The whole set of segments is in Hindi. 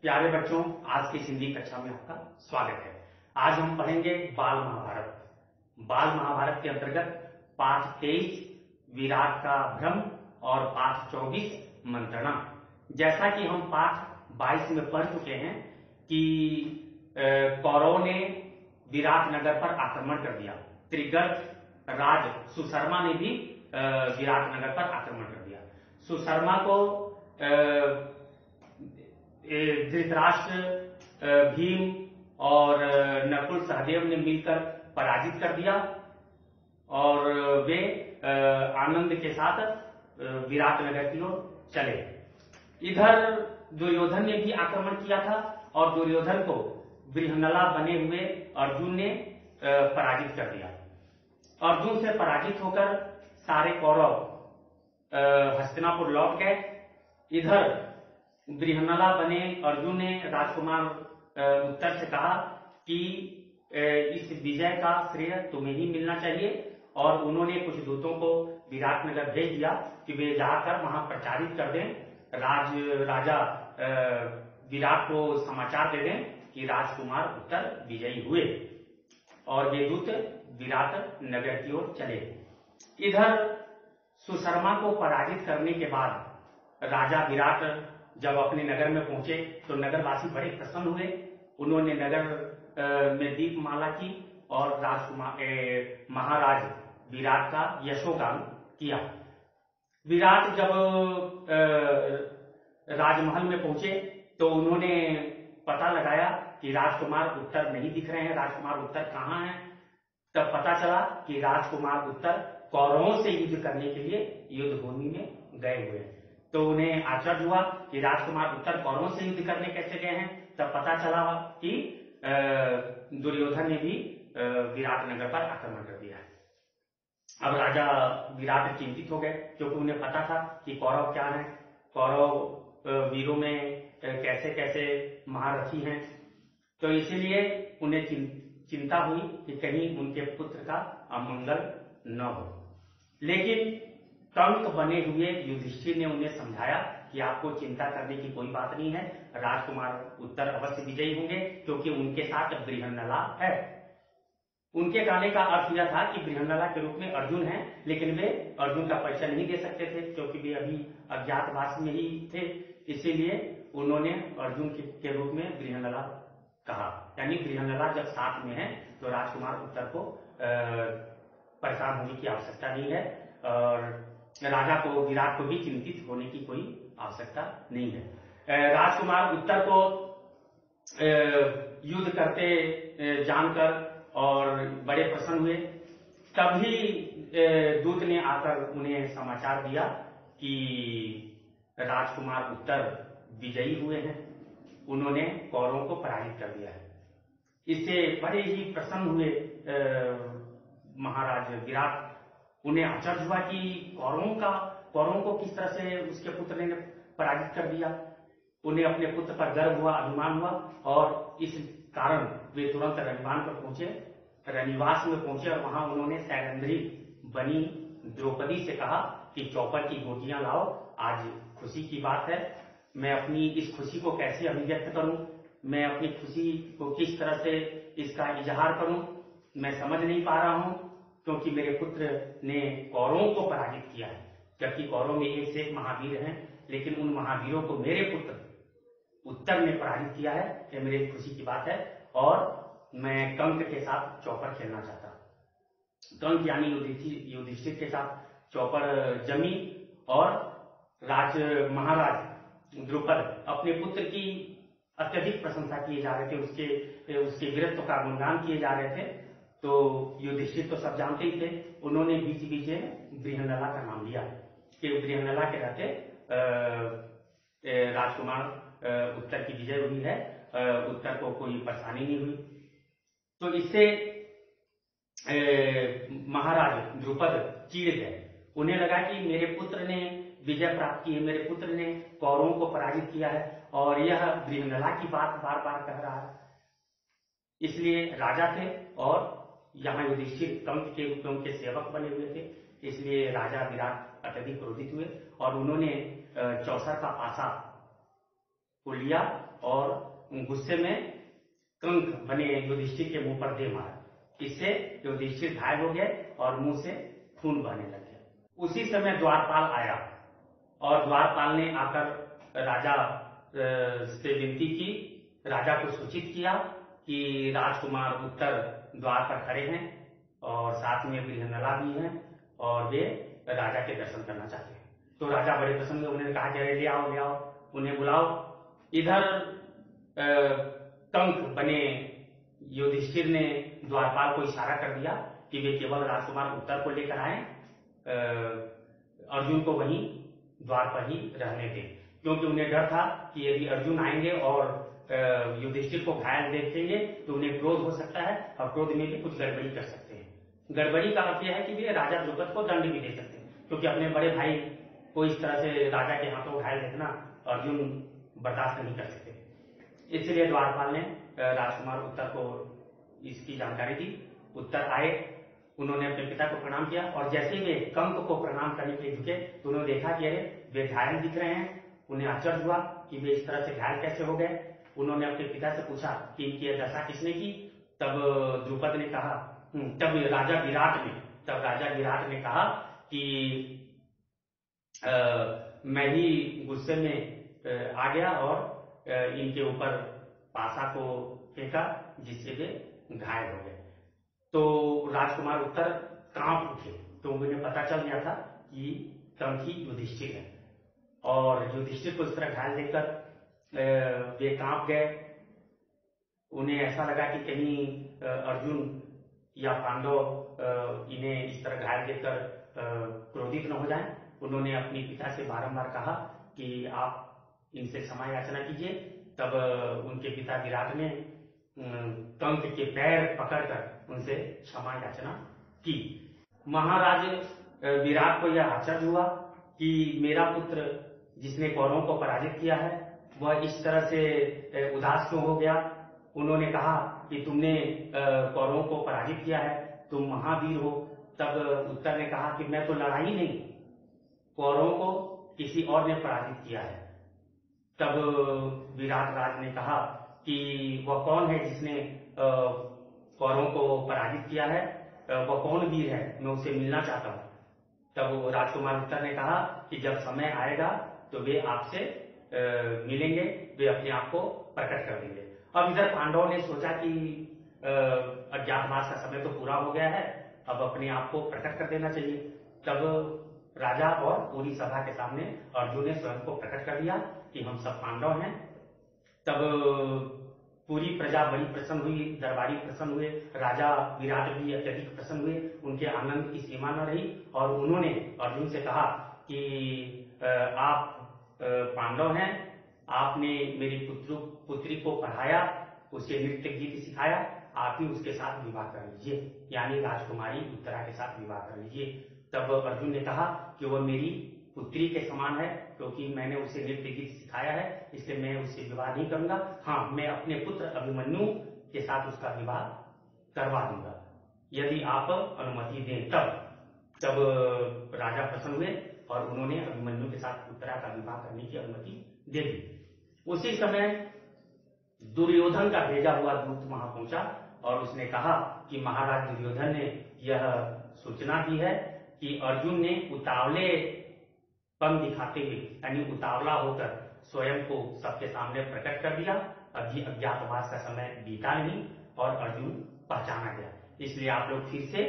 प्यारे बच्चों, आज की हिंदी कक्षा में आपका स्वागत है। आज हम पढ़ेंगे बाल महाभारत। बाल महाभारत के अंतर्गत पाठ 23 विराट का भ्रम और पाठ 24 मंत्रणा। जैसा कि हम पाठ 22 में पढ़ चुके हैं कि कौरवों ने विराट नगर पर आक्रमण कर दिया। त्रिगर्त राज सुशर्मा ने भी विराट नगर पर आक्रमण कर दिया। सुशर्मा को धृतराष्ट्र, भीम और नकुल सहदेव ने मिलकर पराजित कर दिया और वे आनंद के साथ विराट नगर की ओर चले। इधर दुर्योधन ने भी आक्रमण किया था और दुर्योधन को बृहन्नला बने हुए अर्जुन ने पराजित कर दिया। अर्जुन से पराजित होकर सारे कौरव हस्तिनापुर लौट गए। इधर बृहन्नला बने अर्जुन ने राजकुमार उत्तर से कहा कि इस विजय का श्रेय तुम्हें ही मिलना चाहिए, और उन्होंने कुछ दूतों को विराटनगर भेज दिया कि वे जाकर वहां प्रचारित कर दें, राजा विराट को समाचार दे दें कि राजकुमार उत्तर विजयी हुए, और वे दूत विराट नगर की ओर चले। इधर सुशर्मा को पराजित करने के बाद राजा विराट जब अपने नगर में पहुंचे तो नगरवासी बड़े प्रसन्न हुए। उन्होंने नगर में दीपमाला की और महाराज विराट का यशोगान किया। विराट जब राजमहल में पहुंचे तो उन्होंने पता लगाया कि राजकुमार उत्तर नहीं दिख रहे हैं, राजकुमार उत्तर कहाँ हैं। तब पता चला कि राजकुमार उत्तर कौरवों से युद्ध करने के लिए युद्ध भूमि में गए हुए हैं। तो उन्हें आश्चर्य हुआ कि राजकुमार उत्तर कौरवों से युद्ध करने कैसे गए हैं। तब पता चला कि दुर्योधन ने भी विराट नगर पर आक्रमण कर दिया है। अब राजा विराट चिंतित हो गए, क्योंकि उन्हें पता था कि कौरव क्या है, कौरव वीरों में कैसे कैसे महारथी हैं। तो इसीलिए उन्हें चिंता हुई कि कहीं उनके पुत्र का अमंगल न हो। लेकिन कंक बने हुए युधिष्ठिर ने उन्हें समझाया कि आपको चिंता करने की कोई बात नहीं है, राजकुमार उत्तर अवश्य विजयी होंगे, क्योंकि उनके साथ बृहन्नला है। उनके कहने का अर्थ यह था कि बृहन्नला के रूप में अर्जुन है, लेकिन वे अर्जुन का परिचय नहीं दे सकते थे, क्योंकि वे अभी अज्ञातवास में ही थे। इसीलिए उन्होंने अर्जुन के रूप में बृहन्नला कहा। यानी बृहन्नला जब साथ में है तो राजकुमार उत्तर को परेशान होने की आवश्यकता नहीं है, और राजा को, विराट को भी चिंतित होने की कोई आवश्यकता नहीं है। राजकुमार उत्तर को युद्ध करते जानकर और बड़े प्रसन्न हुए। तभी दूत ने आकर उन्हें समाचार दिया कि राजकुमार उत्तर विजयी हुए हैं, उन्होंने कौरवों को पराजित कर दिया है। इससे बड़े ही प्रसन्न हुए महाराज विराट। उन्हें आश्चर्य हुआ कि कौरवों को किस तरह से उसके पुत्र ने पराजित कर दिया। उन्हें अपने पुत्र पर गर्व हुआ, अभिमान हुआ, और इस कारण वे तुरंत रनिवास पर पहुंचे, रनिवास में पहुंचे, और वहां उन्होंने सैरंध्री बनी द्रौपदी से कहा कि चौपर की गोटियां लाओ, आज खुशी की बात है। मैं अपनी इस खुशी को कैसे अभिव्यक्त करूं, मैं अपनी खुशी को किस तरह से इसका इजहार करूं, मैं समझ नहीं पा रहा हूं, क्योंकि मेरे पुत्र ने कौरवों को पराजित किया है। जबकि कौरव में एक से एक महावीर हैं, लेकिन उन महावीरों को मेरे पुत्र उत्तर ने पराजित किया है। यह मेरी खुशी की बात है, और मैं कंक के साथ चौपर खेलना चाहता हूं। कंक यानी युधिष्ठिर के साथ चौपर जमी, और महाराज द्रुपद अपने पुत्र की अत्यधिक प्रशंसा किए जा रहे थे, उसके वीरत्व का गुणगान किए जा रहे थे। तो युधिष्ठिर तो सब जानते ही थे। उन्होंने बीच बीच में बृहन्नला का नाम लिया कि बृहन्नला के रहते राजकुमार उत्तर की विजय हुई है, उत्तर को कोई परेशानी नहीं हुई। तो इससे महाराज द्रुपद चिढ़ गए। उन्हें लगा कि मेरे पुत्र ने विजय प्राप्त की है, मेरे पुत्र ने कौरवों को पराजित किया है, और यह बृहन्नला की बात बार बार कह रहा है। इसलिए राजा थे, और यहाँ युधिष्ठिर कंक के रूप में उनके सेवक बने हुए थे। इसलिए राजा विराट अत्यधिक क्रोधित हुए, और उन्होंने चौसर का पासा को लिया और गुस्से में कंक बने युधिष्ठिर के मुंह पर दे मारा। इससे युधिष्ठिर घायल हो गए और मुंह से खून बहने लग गया। उसी समय द्वारपाल आया और द्वारपाल ने आकर राजा से विनती की, राजा को सूचित किया कि राजकुमार उत्तर द्वार पर खड़े हैं और साथ में गृहनला भी हैं और वे राजा के दर्शन करना चाहते हैं। तो राजा बड़े प्रसन्न हुए, उन्होंने कहा कि ले आओ ले आओ, उन्हें बुलाओ। इधर कंक बने युधिष्ठिर ने द्वारपाल को इशारा कर दिया कि वे केवल राजकुमार उत्तर को लेकर आए, अर्जुन को वहीं द्वार पर ही रहने दें, क्योंकि उन्हें डर था कि यदि अर्जुन आएंगे और युधिष्ठिर को घायल देखेंगे तो उन्हें क्रोध हो सकता है और क्रोध में भी कुछ गड़बड़ी कर सकते हैं। गड़बड़ी का अर्थ यह है कि वे राजा द्रुपद को दंड भी दे सकते हैं, क्योंकि अपने बड़े भाई को इस तरह से राजा के हाथों घायल देखना अर्जुन बर्दाश्त नहीं कर सकते। इसलिए द्वारपाल ने राजकुमार उत्तर को इसकी जानकारी दी। उत्तर आए, उन्होंने अपने पिता को प्रणाम किया और जैसे ही वे कंक को प्रणाम करने के लिए झुके तो उन्होंने देखा कि अरे वे घायल दिख रहे हैं। उन्हें आश्चर्य हुआ कि वे इस तरह से घायल कैसे हो गए। उन्होंने अपने पिता से पूछा कि इनकी दशा किसने की। तब द्रुपद ने कहा, तब राजा विराट ने कहा कि मैं ही गुस्से में आ गया और इनके ऊपर पासा को फेंका जिससे वे घायल हो गए। तो राजकुमार उत्तर कांप उठे, तो उन्हें पता चल गया था कि कंक ही युधिष्ठिर है और युधिष्ठिर को इस तरह घायल देखकर वे कांप गए। उन्हें ऐसा लगा कि कहीं अर्जुन या पांडव इन्हें इस तरह घायल देखकर क्रोधित न हो जाएं। उन्होंने अपने पिता से बारंबार कहा कि आप इनसे क्षमा याचना कीजिए। तब उनके पिता विराट ने कंक के पैर पकड़कर उनसे क्षमा याचना की। महाराज विराट को यह आश्चर्य हुआ कि मेरा पुत्र जिसने कौरवों को पराजित किया है वह इस तरह से उदास क्यों हो गया। उन्होंने कहा कि तुमने कौरवों को पराजित किया है, तुम महावीर हो। तब उत्तर ने कहा कि मैं तो लड़ाई नहीं, कौरवों को किसी और ने पराजित किया है। तब विराट राज ने कहा कि वह कौन है जिसने कौरवों को पराजित किया है, वह कौन वीर है, मैं उसे मिलना चाहता हूं। तब राजकुमार उत्तर ने कहा कि जब समय आएगा तो वे आपसे मिलेंगे, वे अपने आप को प्रकट कर देंगे। अब इधर पांडवों ने सोचा कि अज्ञातवास का समय तो पूरा हो गया है, अब अपने आप को प्रकट कर देना चाहिए। तब राजा और पूरी सभा के सामने अर्जुन ने स्वयं को प्रकट कर दिया कि हम सब पांडव हैं। तब पूरी प्रजा बड़ी प्रसन्न हुई, दरबारी प्रसन्न हुए, राजा विराट भी अत्यधिक प्रसन्न हुए, उनके आनंद की सीमा न रही और उन्होंने अर्जुन से कहा कि आप पांडव हैं, आपने मेरी पुत्री को पढ़ाया, उसे नृत्य गीत सिखाया, आप ही उसके साथ विवाह कर लीजिए, यानी राजकुमारी उत्तरा के साथ विवाह कर लीजिए। तब अर्जुन ने कहा कि वह मेरी पुत्री के समान है, क्योंकि मैंने उसे नृत्य गीत सिखाया है, इसलिए मैं उससे विवाह नहीं करूंगा। हाँ, मैं अपने पुत्र अभिमन्यु के साथ उसका विवाह करवा दूंगा यदि आप अनुमति दें। तब राजा प्रसन्न हुए और उन्होंने अभिमन्यु के साथ उत्तरा का विवाह करने की अनुमति दे दी। उसी समय दुर्योधन का भेजा हुआ दूत वहां पहुंचा और उसने कहा कि महाराज दुर्योधन ने यह सूचना दी है कि अर्जुन ने उतावलेपन दिखाते हुए, यानी उतावला होकर स्वयं को सबके सामने प्रकट कर दिया। अभी अज्ञातवास का समय बीता नहीं और अर्जुन पहचाना गया, इसलिए आप लोग फिर से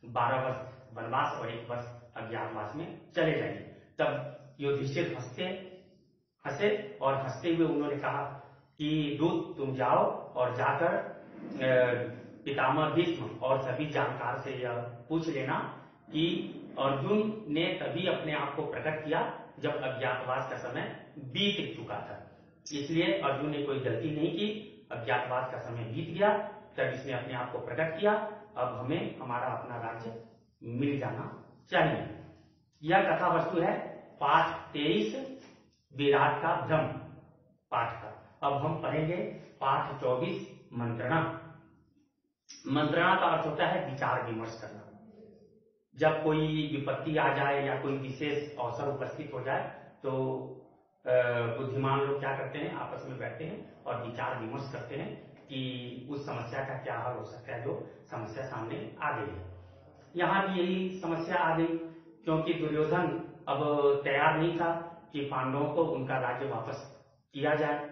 12 वर्ष वनवास और 1 वर्ष अज्ञातवास में चले जाएंगे। तब युधिष्ठिर हंसे और हंसते हुए उन्होंने कहा कि दूत तुम जाओ और जाकर पितामह भीष्म और सभी जानकार से यह पूछ लेना कि अर्जुन ने तभी अपने आप को प्रकट किया जब अज्ञातवास का समय बीत चुका था, इसलिए अर्जुन ने कोई गलती नहीं की। अज्ञातवास का समय बीत गया, तब इसने अपने आप को प्रकट किया। अब हमें हमारा अपना राज्य मिल जाना चाहिए। यह कथा वस्तु है पाठ 23 विराट का भ्रम पाठ का। अब हम पढ़ेंगे पाठ 24 मंत्रणा। मंत्रणा का अर्थ होता है विचार विमर्श करना। जब कोई विपत्ति आ जाए या कोई विशेष अवसर उपस्थित हो जाए तो बुद्धिमान लोग क्या करते हैं, आपस में बैठते हैं और विचार विमर्श करते हैं कि उस समस्या का क्या हल हो सकता है जो समस्या सामने आ गई है। यहाँ भी यही समस्या आ गई, क्योंकि दुर्योधन अब तैयार नहीं था कि पांडवों को उनका राज्य वापस किया जाए।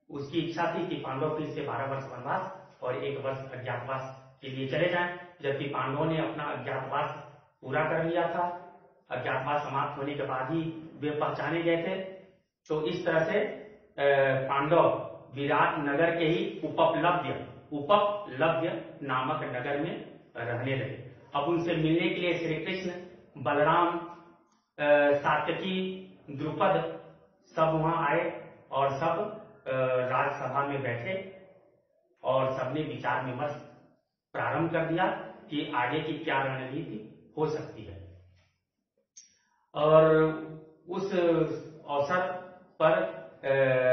उसकी इच्छा थी कि पांडव फिर से 12 वर्ष वनवास और 1 वर्ष अज्ञातवास के लिए चले जाएं, जबकि पांडवों ने अपना अज्ञातवास पूरा कर लिया था। अज्ञातवास समाप्त होने के बाद ही वे पहचाने गए थे। तो इस तरह से पांडव विराट नगर के ही उपप्लव्य नामक नगर में रहने लगे। अब उनसे मिलने के लिए श्री कृष्ण, बलराम, सात्यकी, द्रुपद सब वहां आए और सब राजसभा में बैठे और सबने विचार विमर्श प्रारंभ कर दिया कि आगे की क्या रणनीति हो सकती है। और उस अवसर पर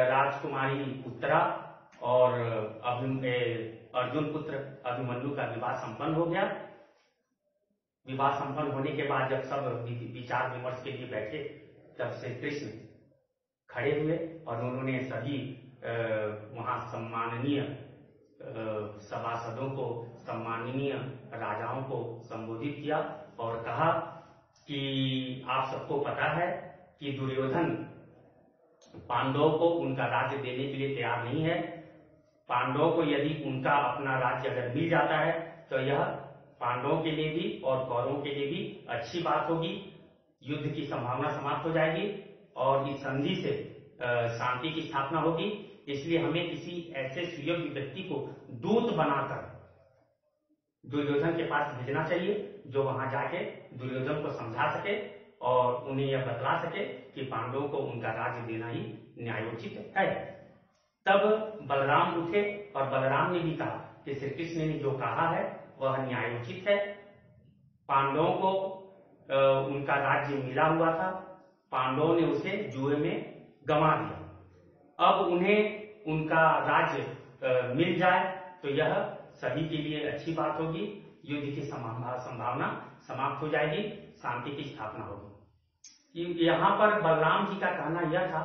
राजकुमारी उत्तरा और अर्जुन पुत्र अभिमन्यु का विवाह संपन्न हो गया। विवाह संपन्न होने के बाद जब सब विचार विमर्श के लिए बैठे, तब श्री कृष्ण खड़े हुए और उन्होंने सभी वहां सम्माननीय सभासदों को, सम्माननीय राजाओं को संबोधित किया और कहा कि आप सबको पता है कि दुर्योधन पांडवों को उनका राज्य देने के लिए तैयार नहीं है। पांडवों को यदि उनका अपना राज्य अगर मिल जाता है तो यह पांडवों के लिए भी और कौरवों के लिए भी अच्छी बात होगी। युद्ध की संभावना समाप्त हो जाएगी और इस संधि से शांति की स्थापना होगी। इसलिए हमें किसी ऐसे सुयोग्य व्यक्ति को दूत बनाकर दुर्योधन के पास भेजना चाहिए, जो वहां जाके दुर्योधन को समझा सके और उन्हें यह बतला सके कि पांडवों को उनका राज्य देना ही न्यायोचित है। तब बलराम उठे और बलराम ने भी कहा कि श्री कृष्ण ने जो कहा है वह न्यायोचित है। पांडवों को उनका राज्य मिला हुआ था, पांडवों ने उसे जुए में गंवा दिया। अब उन्हें उनका राज्य मिल जाए तो यह सभी के लिए अच्छी बात होगी। युद्ध की संभावना समाप्त हो जाएगी, शांति की स्थापना होगी। यहाँ पर बलराम जी का कहना यह था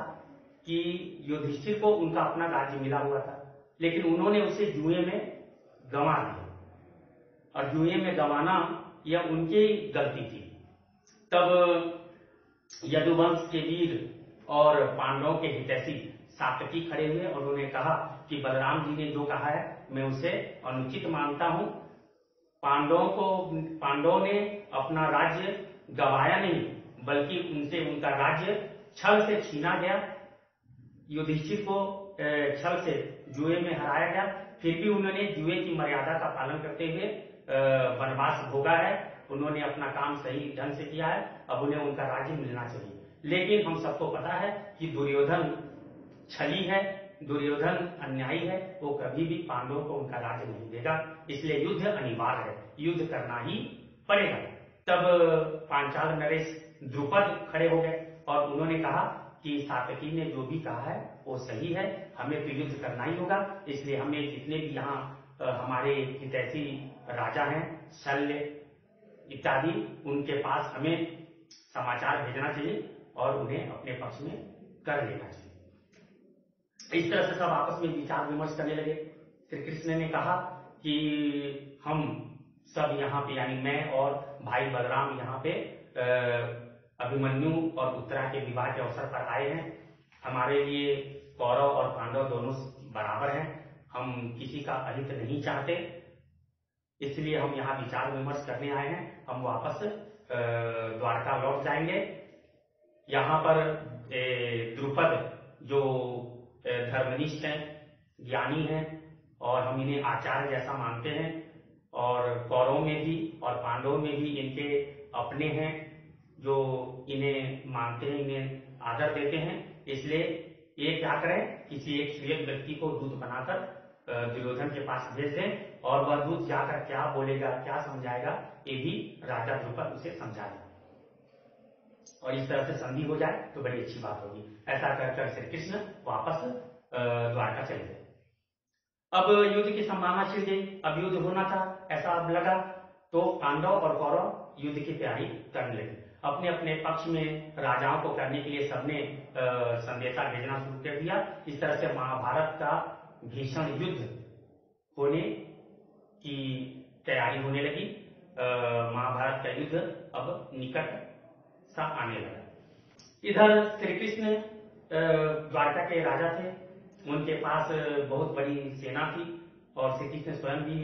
कि युधिष्ठिर को उनका अपना राज्य मिला हुआ था, लेकिन उन्होंने उसे जुए में गंवा दिया और जुए में गंवाना यह उनकी गलती थी। तब यदुवंश के वीर और पांडवों के हितैषी सात्यकी खड़े हुए और उन्होंने कहा कि बलराम जी ने जो कहा है मैं उसे अनुचित मानता हूं। पांडवों ने अपना राज्य गंवाया नहीं, बल्कि उनसे उनका राज्य छल से छीना गया। युधिष्ठिर को छल से जुए में हराया गया, फिर भी उन्होंने जुए की मर्यादा का पालन करते हुए वनवास भोगा है। उन्होंने अपना काम सही ढंग से किया है, अब उन्हें उनका राज्य मिलना चाहिए। लेकिन हम सबको पता है कि दुर्योधन छली है, दुर्योधन अन्यायी है, वो कभी भी पांडवों को उनका राज्य नहीं देगा। इसलिए युद्ध अनिवार्य है, युद्ध करना ही पड़ेगा। तब पांचाल नरेश द्रुपद खड़े हो गए और उन्होंने कहा कि सात्यकी ने जो भी कहा है वो सही है, हमें तो युद्ध करना ही होगा। इसलिए हमें जितने भी यहाँ हमारे हितैषी राजा हैं, शल्य इत्यादि, उनके पास हमें समाचार भेजना चाहिए और उन्हें अपने पक्ष में कर लेना चाहिए। इस तरह से सब आपस में विचार विमर्श करने लगे। श्री कृष्ण ने कहा कि हम सब यहाँ पे, यानी मैं और भाई बलराम यहाँ पे अभिमन्यु और उत्तरा के विवाह के अवसर पर आए हैं। हमारे लिए कौरव और पांडव दोनों बराबर हैं, हम किसी का अहित नहीं चाहते, इसलिए हम यहाँ विचार विमर्श करने आए हैं। हम वापस द्वारका लौट जाएंगे। यहाँ पर द्रुपद जो धर्मनिष्ठ हैं, ज्ञानी हैं और हम इन्हें आचार्य जैसा मानते हैं, और कौरवों में भी और पांडवों में भी इनके अपने हैं जो इन्हें मानते हैं, इन्हें आदर देते हैं। इसलिए ये क्या करें, किसी एक सुयोग्य व्यक्ति को दूत बनाकर दुर्योधन के पास भेज दें और वह दूत जाकर क्या बोलेगा, क्या समझाएगा, ये भी राजा द्रुपद उसे समझाएगा और इस तरह से संधि हो जाए तो बड़ी अच्छी बात होगी। ऐसा कर श्री कृष्ण वापस द्वारका चले गए। अब युद्ध की संभावना छिड़ गई, अब युद्ध होना था ऐसा अब लगा, तो पांडव और कौरव युद्ध की तैयारी करने लगे। अपने अपने पक्ष में राजाओं को करने के लिए सबने संदेशा भेजना शुरू कर दिया। इस तरह से महाभारत का भीषण युद्ध होने की तैयारी होने लगी। महाभारत का युद्ध अब निकट सा आने लगा। इधर श्री कृष्ण द्वारका के राजा थे, उनके पास बहुत बड़ी सेना थी और श्री कृष्ण स्वयं भी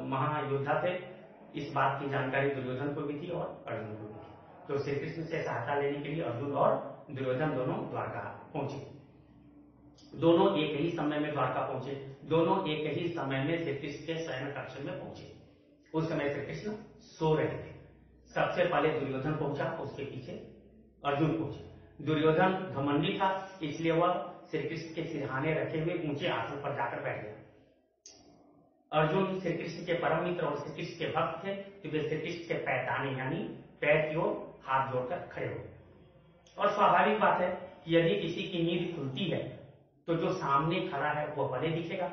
महायोद्धा थे। इस बात की जानकारी दुर्योधन को भी थी और अर्जुन को भी थी। तो श्री कृष्ण से सहायता लेने के लिए अर्जुन और दुर्योधन दोनों द्वारका पहुंचे। दोनों एक ही समय में द्वारका पहुंचे, दोनों एक ही समय में श्री कृष्ण के शयन कक्ष में पहुंचे। उस समय श्री कृष्ण सो रहे थे। सबसे पहले दुर्योधन पहुंचा, उसके पीछे अर्जुन पहुंचे। दुर्योधन घमंडी था, इसलिए वह श्री कृष्ण के सिरहाने रखे हुए ऊंचे आसन पर जाकर बैठ गया। अर्जुन श्री कृष्ण के परम मित्र और श्री कृष्ण के भक्त थे, तो वे श्री कृष्ण के पैताने यानी पैर की ओर हाथ जोड़कर खड़े हो गए। और स्वाभाविक बात है कि यदि किसी की नींद खुलती है तो जो सामने खड़ा है वो भले दिखेगा,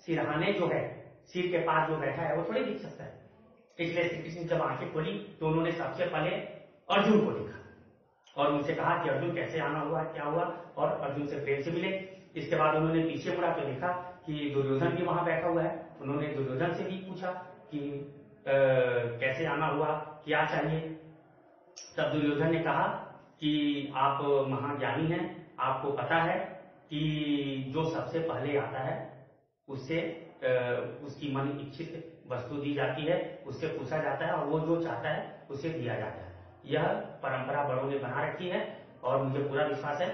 सिरहाने जो है सिर के पास जो बैठा है वो थोड़े दिख सकता है। इसलिए श्री कृष्ण जब आंखें खोली तो उन्होंने सबसे पहले अर्जुन को देखा और उनसे कहा कि अर्जुन कैसे आना हुआ, क्या हुआ, और अर्जुन से प्रेम से मिले। इसके बाद उन्होंने पीछे मुड़ा तो देखा कि दुर्योधन भी वहां बैठा हुआ है। उन्होंने दुर्योधन से भी पूछा कि कैसे आना हुआ, क्या चाहिए। तब दुर्योधन ने कहा कि आप महाज्ञानी हैं, आपको पता है कि जो सबसे पहले आता है उससे उसकी मन इच्छित वस्तु दी जाती है, उससे पूछा जाता है और वो जो चाहता है उसे दिया जाता है। यह परंपरा बड़ों ने बना रखी है और मुझे पूरा विश्वास है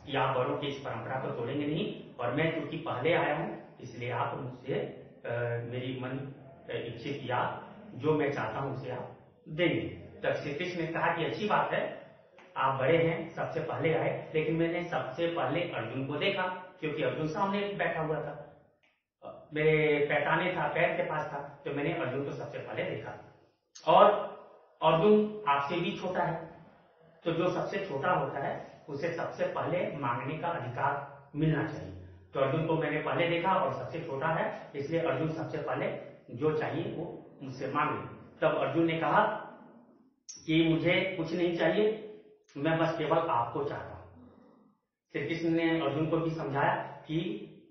कि आप बड़ों की इस परंपरा को तोड़ेंगे नहीं। और मैं क्योंकि पहले आया हूं इसलिए आप मुझसे मेरी मन इच्छित या जो मैं चाहता हूं उसे आप देंगे। तब श्री कृष्ण ने कहा कि अच्छी बात है, आप बड़े हैं, सबसे पहले आए, लेकिन मैंने सबसे पहले अर्जुन को देखा क्योंकि अर्जुन सामने बैठा हुआ था, मेरे पैताने था, पैर के पास था, तो मैंने अर्जुन को सबसे पहले देखा। और अर्जुन आपसे भी छोटा है, तो जो सबसे छोटा होता है उसे सबसे पहले मांगने का अधिकार मिलना चाहिए। तो अर्जुन को मैंने पहले देखा और सबसे छोटा है, इसलिए अर्जुन सबसे पहले जो चाहिए वो मुझसे मांगे। तब अर्जुन ने कहा कि मुझे कुछ नहीं चाहिए, मैं बस केवल आपको चाहता हूं। श्री कृष्ण ने अर्जुन को भी समझाया कि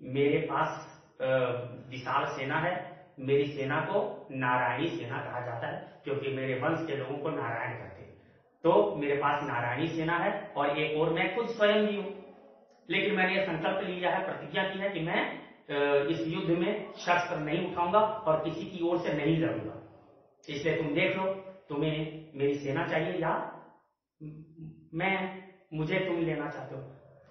मेरे पास विशाल सेना है, मेरी सेना को नारायणी सेना कहा जाता है क्योंकि मेरे वंश के लोगों को नारायण कहते हैं। तो मेरे पास नारायणी सेना है और एक और मैं खुद स्वयं भी हूं। लेकिन मैंने संकल्प लिया है, प्रतिज्ञा की है कि मैं इस युद्ध में शस्त्र नहीं उठाऊंगा और किसी की ओर से नहीं लड़ूंगा। इसलिए तुम देख लो, तुम्हें मेरी सेना चाहिए या मुझे तुम लेना चाहते हो।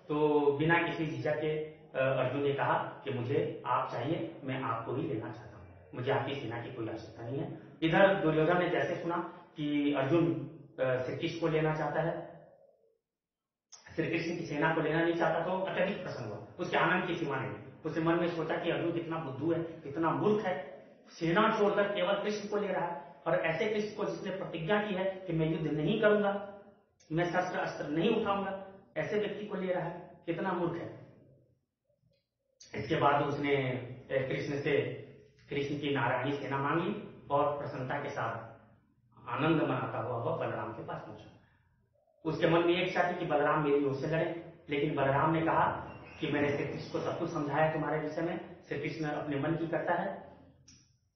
तो बिना किसी झिझक के अर्जुन ने कहा कि मुझे आप चाहिए, मैं आपको ही लेना चाहता हूं, मुझे आपकी सेना की कोई आवश्यकता नहीं है। इधर दुर्योधन ने जैसे सुना कि अर्जुन श्री कृष्ण को लेना चाहता है, श्री कृष्ण की सेना को लेना नहीं चाहता, तो अत्यधिक प्रसन्न हुआ, उसके आनंद की सीमा नहीं। उसने मन में सोचा कि अर्जुन कितना बुद्धू है, कितना मूर्ख है, सेना छोड़कर केवल कृष्ण को ले रहा है, और ऐसे कृष्ण को जिसने प्रतिज्ञा की है कि मैं युद्ध नहीं करूंगा, मैं शस्त्र अस्त्र नहीं उठाऊंगा, ऐसे व्यक्ति को ले रहा है, कितना मूर्ख है। इसके बाद उसने कृष्ण की नारायणी सेना मांगी और प्रसन्नता के साथ आनंद मनाता हुआ वह बलराम के पास पहुंचा। उसके मन में एक इच्छा थी कि बलराम मेरी ओर से लड़े, लेकिन बलराम ने कहा कि मैंने श्री कृष्ण को सब कुछ समझाया तुम्हारे विषय में, श्री कृष्ण अपने मन की करता है,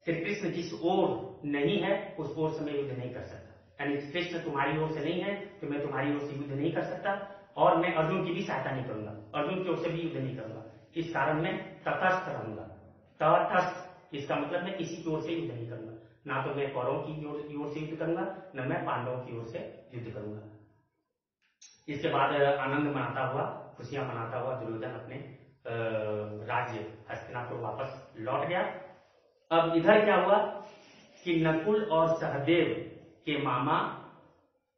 श्री कृष्ण जिस ओर नहीं है उस ओर से मैं युद्ध नहीं कर सकता, यानी कृष्ण तुम्हारी ओर से नहीं है तो मैं तुम्हारी ओर से युद्ध नहीं कर सकता, और मैं अर्जुन की भी सहायता नहीं करूंगा, अर्जुन की ओर से भी युद्ध नहीं करूंगा। इस कारण मैं तटस्थ रहूंगा। तटस्थ इसका मतलब मैं किसी की ओर से युद्ध नहीं करूंगा, ना तो मैं कौरवों की ओर से युद्ध करूंगा, न मैं पांडवों की ओर से युद्ध करूंगा। इसके बाद आनंद मनाता हुआ, खुशियां मनाता हुआ दुर्योधन अपने राज्य हस्तिनापुर वापस लौट गया। अब इधर क्या हुआ कि नकुल और सहदेव के मामा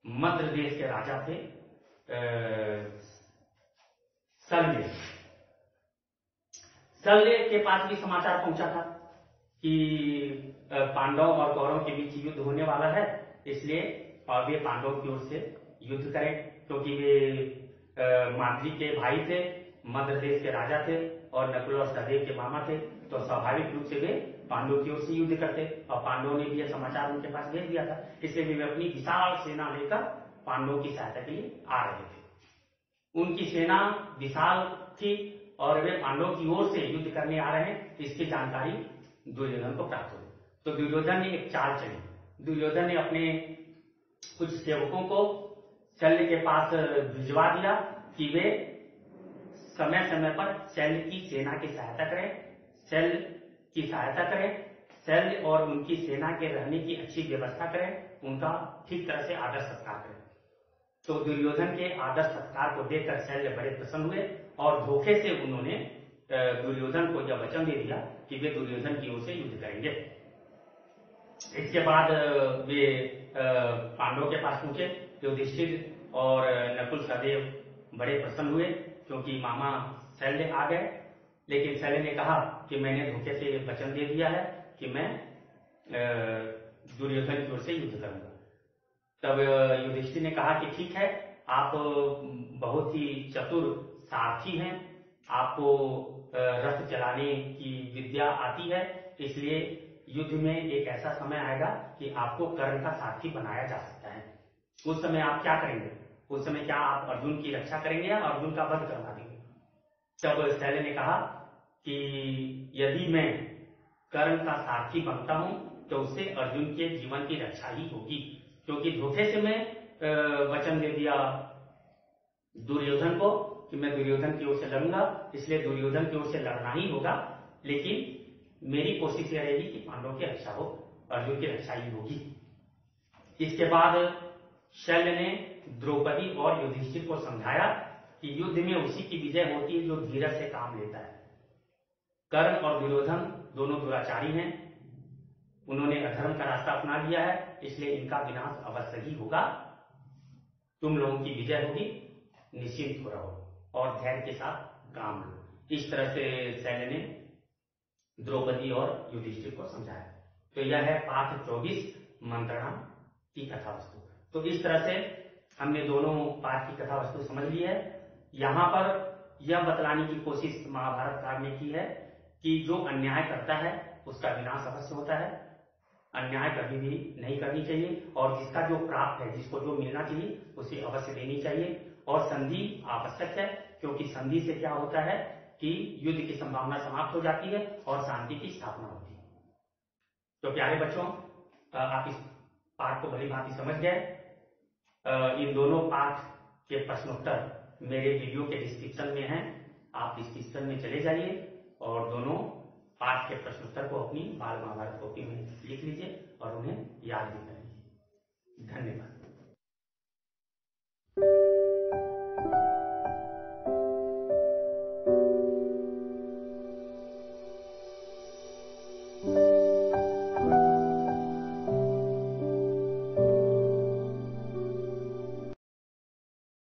मद्र देश के राजा थे शल्य के पास भी समाचार पहुंचा था कि पांडवों और कौरवों के बीच युद्ध होने वाला है, इसलिए वे पांडवों की ओर से युद्ध करें, क्योंकि वे माद्री के भाई थे, मद्र देश के राजा थे और नकुल और सहदेव के मामा थे, तो स्वाभाविक रूप से वे पांडवों की ओर से युद्ध करते और पांडवों ने भी यह समाचार उनके पास भेज दिया था, इसलिए वे अपनी विशाल सेना लेकर पांडवों की सहायता के लिए आ रहे थे। उनकी सेना विशाल थी और वे पांडवों की ओर से युद्ध करने आ रहे हैं, इसकी जानकारी दुर्योधन को प्राप्त हुई। तो दुर्योधन ने एक चाल चली। दुर्योधन ने अपने कुछ सेवकों को शल्य के पास भिजवा दिया कि वे समय समय पर शल्य की सेना की सहायता करें, शल्य की सहायता करें, शल्य और उनकी सेना के रहने की अच्छी व्यवस्था करें, उनका ठीक तरह से आदर सत्कार करें। तो दुर्योधन के आदर सत्कार को देखकर शल्य बड़े प्रसन्न हुए और धोखे से उन्होंने दुर्योधन को यह वचन दे दिया कि वे दुर्योधन की ओर से युद्ध करेंगे। इसके बाद वे पांडवों के पास पहुंचे। युधिष्ठिर और नकुल सहदेव बड़े प्रसन्न हुए क्योंकि मामा शल्य आ गए, लेकिन शल्य ने कहा कि मैंने धोखे से वचन दे दिया है कि मैं दुर्योधन की ओर से युद्ध करूंगा। तब युधिष्ठिर ने कहा कि ठीक है, आप बहुत ही चतुर सारथी हैं, आपको रथ चलाने की विद्या आती है, इसलिए युद्ध में एक ऐसा समय आएगा कि आपको कर्ण का सारथी बनाया जा सकता है। उस समय आप क्या करेंगे? उस समय क्या आप अर्जुन की रक्षा करेंगे या अर्जुन का वध करवा देंगे? तब शल्य ने कहा कि यदि मैं कर्ण का सारथी बनता हूं तो उससे अर्जुन के जीवन की रक्षा ही होगी, क्योंकि धोखे से मैं वचन दे दिया दुर्योधन को कि मैं दुर्योधन की ओर से लड़ूंगा, इसलिए दुर्योधन की ओर से लड़ना ही होगा, लेकिन मेरी कोशिश यह रहेगी कि पांडवों की रक्षा हो, अर्जुन की रक्षा ही होगी। इसके बाद शल्य ने द्रौपदी और युधिष्ठिर को समझाया कि युद्ध में उसी की विजय होती है जो धीरज से काम लेता है। कर्ण और दुर्योधन दोनों दुराचारी हैं, उन्होंने अधर्म का रास्ता अपना लिया है, इसलिए इनका विनाश अवश्य ही होगा। तुम लोगों की विजय होगी, निश्चिंत हो रहो और धैर्य के साथ काम लो। इस तरह से शल्य ने द्रौपदी और युधिष्ठिर को समझाया। तो यह है पाठ 24 मंत्रणा की कथा वस्तु। तो इस तरह से हमने दोनों पाठ की कथा वस्तु समझ ली है। यहां पर यह बतलाने की कोशिश महाभारतकार ने की है कि जो अन्याय करता है उसका विनाश अवश्य होता है, अन्याय कभी भी नहीं करनी चाहिए, और जिसका जो प्राप्त है, जिसको जो मिलना चाहिए उसे अवश्य देनी चाहिए। और संधि आवश्यक है, क्योंकि संधि से क्या होता है कि युद्ध की संभावना समाप्त हो जाती है और शांति की स्थापना होती है। तो प्यारे बच्चों, आप इस पाठ को भली भांति समझ गए। इन दोनों पाठ के प्रश्नोत्तर मेरे वीडियो के डिस्क्रिप्शन में हैं, आप डिस्क्रिप्शन में चले जाइए और दोनों पाठ के प्रश्नोत्तर को अपनी बाल महाभारत कॉपी में लिख लीजिए और उन्हें याद भी कर लीजिए। धन्यवाद।